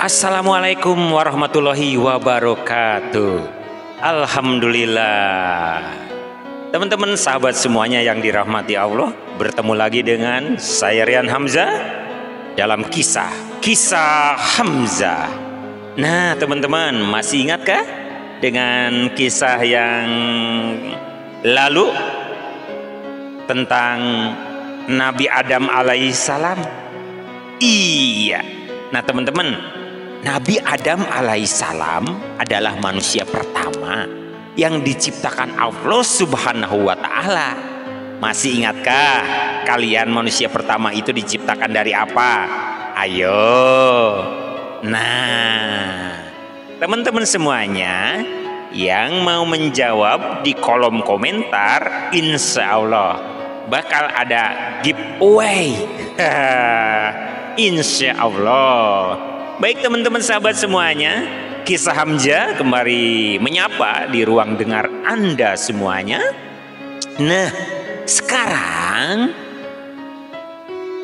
Assalamualaikum warahmatullahi wabarakatuh. Alhamdulillah. Teman-teman sahabat semuanya yang dirahmati Allah, bertemu lagi dengan saya Rian Hamzah dalam kisah Hamzah. Nah teman-teman, masih ingatkah dengan kisah yang lalu tentang Nabi Adam alaihissalam? Iya. Nah teman-teman, Nabi Adam alaihissalam adalah manusia pertama yang diciptakan Allah Subhanahu wa ta'ala. Masih ingatkah kalian manusia pertama itu diciptakan dari apa? Ayo. Nah, teman-teman semuanya yang mau menjawab di kolom komentar, insya Allah bakal ada giveaway. Insya Allah. Baik teman-teman sahabat semuanya, kisah Hamzah kembali menyapa di ruang dengar Anda semuanya. Nah, sekarang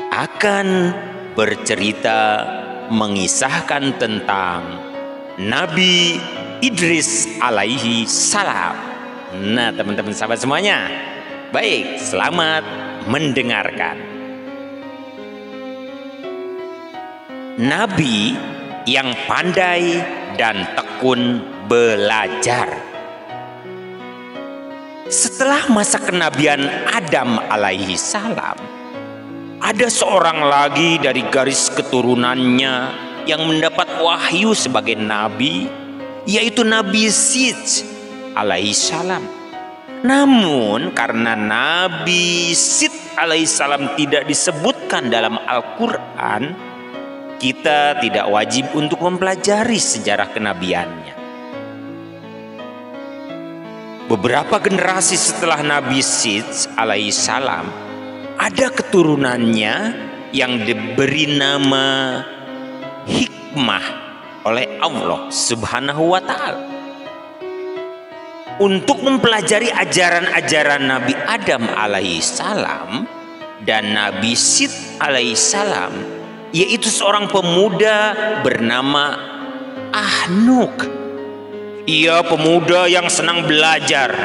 akan bercerita mengisahkan tentang Nabi Idris alaihi salam. Nah teman-teman sahabat semuanya, baik, selamat mendengarkan. Nabi yang pandai dan tekun belajar. Setelah masa kenabian Adam alaihi salam, ada seorang lagi dari garis keturunannya yang mendapat wahyu sebagai nabi, yaitu Nabi Syed alaihi salam. Namun karena Nabi Syed alaihi salam tidak disebutkan dalam Al-Quran, kita tidak wajib untuk mempelajari sejarah kenabiannya. Beberapa generasi setelah Nabi Syed alaihi salam, ada keturunannya yang diberi nama hikmah oleh Allah Subhanahu wa ta'ala. Untuk mempelajari ajaran-ajaran Nabi Adam alaihi salam dan Nabi Syed alaihi salam, yaitu seorang pemuda bernama Ahnuk. Ia pemuda yang senang belajar.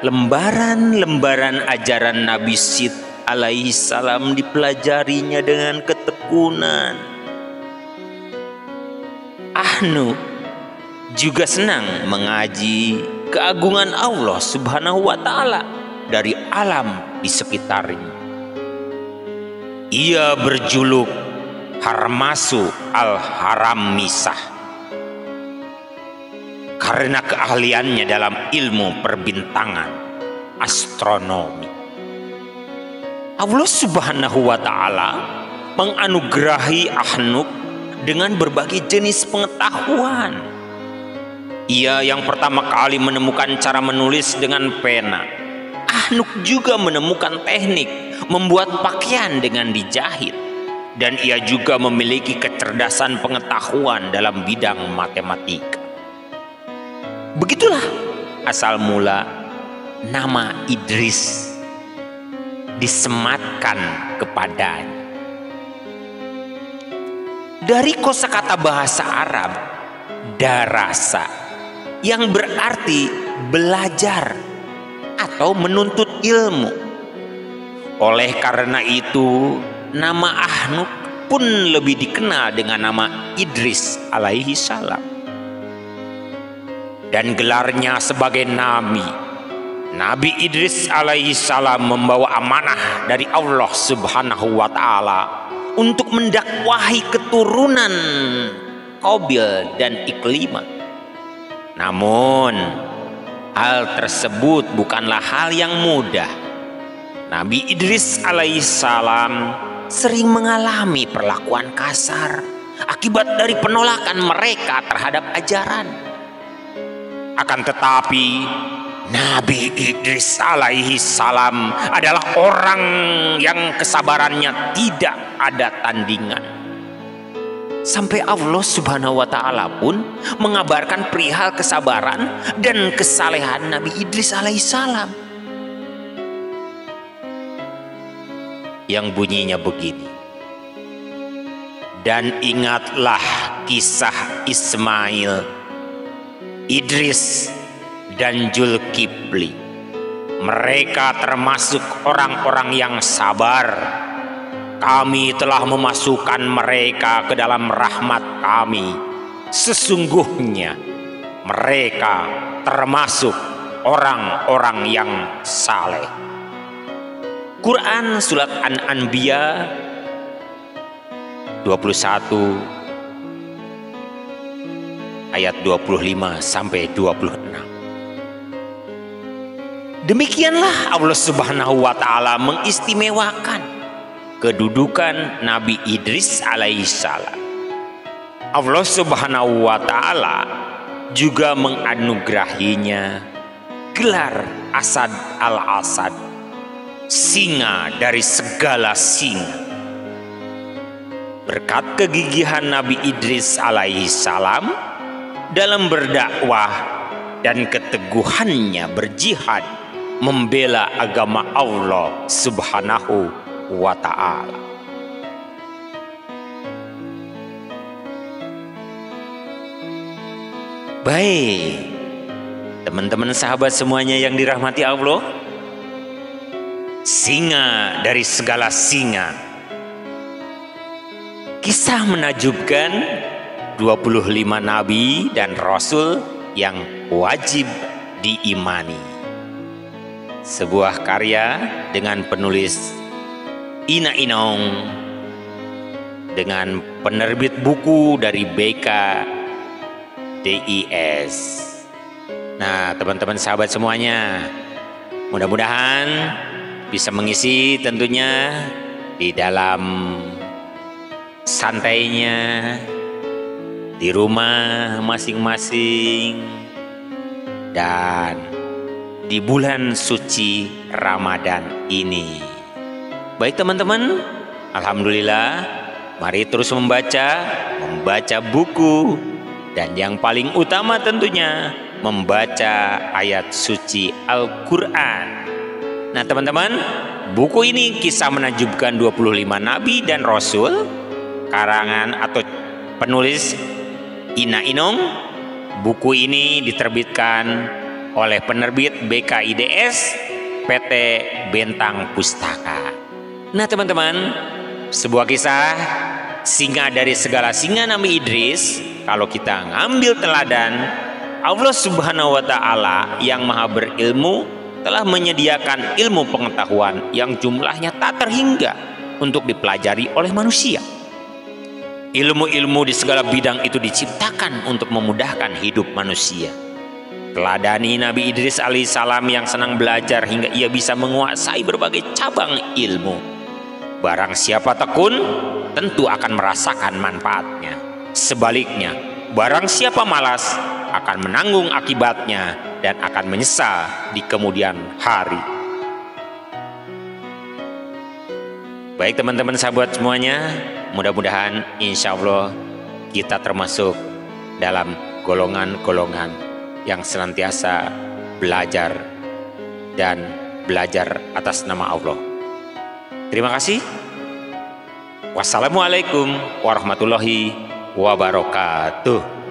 Lembaran-lembaran ajaran Nabi Syed alaihi salam dipelajarinya dengan ketekunan. Ahnuk juga senang mengaji keagungan Allah Subhanahu wa ta'ala dari alam di sekitarnya. Ia berjuluk Harmasu al-Haramisah karena keahliannya dalam ilmu perbintangan astronomi. Allah Subhanahu wa ta'ala menganugerahi Ahnuk dengan berbagai jenis pengetahuan. Ia yang pertama kali menemukan cara menulis dengan pena. Ahnuk juga menemukan teknik membuat pakaian dengan dijahit. Dan ia juga memiliki kecerdasan pengetahuan dalam bidang matematika. Begitulah asal mula nama Idris disematkan kepadanya. Dari kosakata bahasa Arab darasa, yang berarti belajar atau menuntut ilmu. Oleh karena itu, nama Ahnuk pun lebih dikenal dengan nama Idris alaihi salam. Dan gelarnya sebagai nabi, Nabi Idris alaihi salam membawa amanah dari Allah Subhanahu wa ta'ala untuk mendakwahi keturunan Qabil dan Iklimah. Namun hal tersebut bukanlah hal yang mudah. Nabi Idris alaihi salam sering mengalami perlakuan kasar akibat dari penolakan mereka terhadap ajaran. Akan tetapi Nabi Idris alaihi salam adalah orang yang kesabarannya tidak ada tandingan. Sampai Allah Subhanahu wa ta'ala pun mengabarkan perihal kesabaran dan kesalehan Nabi Idris alaihi salam, yang bunyinya begini. Dan ingatlah kisah Ismail, Idris, dan Zulkifli. Mereka termasuk orang-orang yang sabar. Kami telah memasukkan mereka ke dalam rahmat kami. Sesungguhnya mereka termasuk orang-orang yang saleh. Quran Surat An-Anbiya 21 ayat 25 sampai 26. Demikianlah Allah Subhanahu wa taala mengistimewakan kedudukan Nabi Idris alaihissalam. Allah Subhanahu wa taala juga menganugerahinya gelar Asad al-Asad, singa dari segala singa. Berkat kegigihan Nabi Idris alaihissalam dalam berdakwah dan keteguhannya berjihad membela agama Allah Subhanahu wa ta'ala. Baik, teman-teman sahabat semuanya yang dirahmati Allah, singa dari segala singa. Kisah menakjubkan 25 nabi dan rasul yang wajib diimani. Sebuah karya dengan penulis Ina Inong dengan penerbit buku dari BK DIS. Nah, teman-teman sahabat semuanya, mudah-mudahan bisa mengisi tentunya di dalam santainya di rumah masing-masing dan di bulan suci Ramadan ini. Baik teman-teman, alhamdulillah, mari terus membaca buku, dan yang paling utama tentunya membaca ayat suci Al-Quran. Nah teman-teman, buku ini kisah menakjubkan 25 nabi dan rasul, karangan atau penulis Ina Inong. Buku ini diterbitkan oleh penerbit BKIDS PT Bentang Pustaka. Nah teman-teman, sebuah kisah singa dari segala singa Nabi Idris. Kalau kita ngambil teladan, Allah Subhanahu wa ta'ala yang maha berilmu telah menyediakan ilmu pengetahuan yang jumlahnya tak terhingga untuk dipelajari oleh manusia. Ilmu-ilmu di segala bidang itu diciptakan untuk memudahkan hidup manusia. Teladani Nabi Idris alaihissalam yang senang belajar hingga ia bisa menguasai berbagai cabang ilmu. Barang siapa tekun, tentu akan merasakan manfaatnya. Sebaliknya, barang siapa malas, akan menanggung akibatnya dan akan menyesal di kemudian hari. Baik teman-teman sahabat semuanya, mudah-mudahan insya Allah kita termasuk dalam golongan-golongan yang senantiasa belajar dan belajar atas nama Allah. Terima kasih. Wassalamualaikum warahmatullahi wabarakatuh.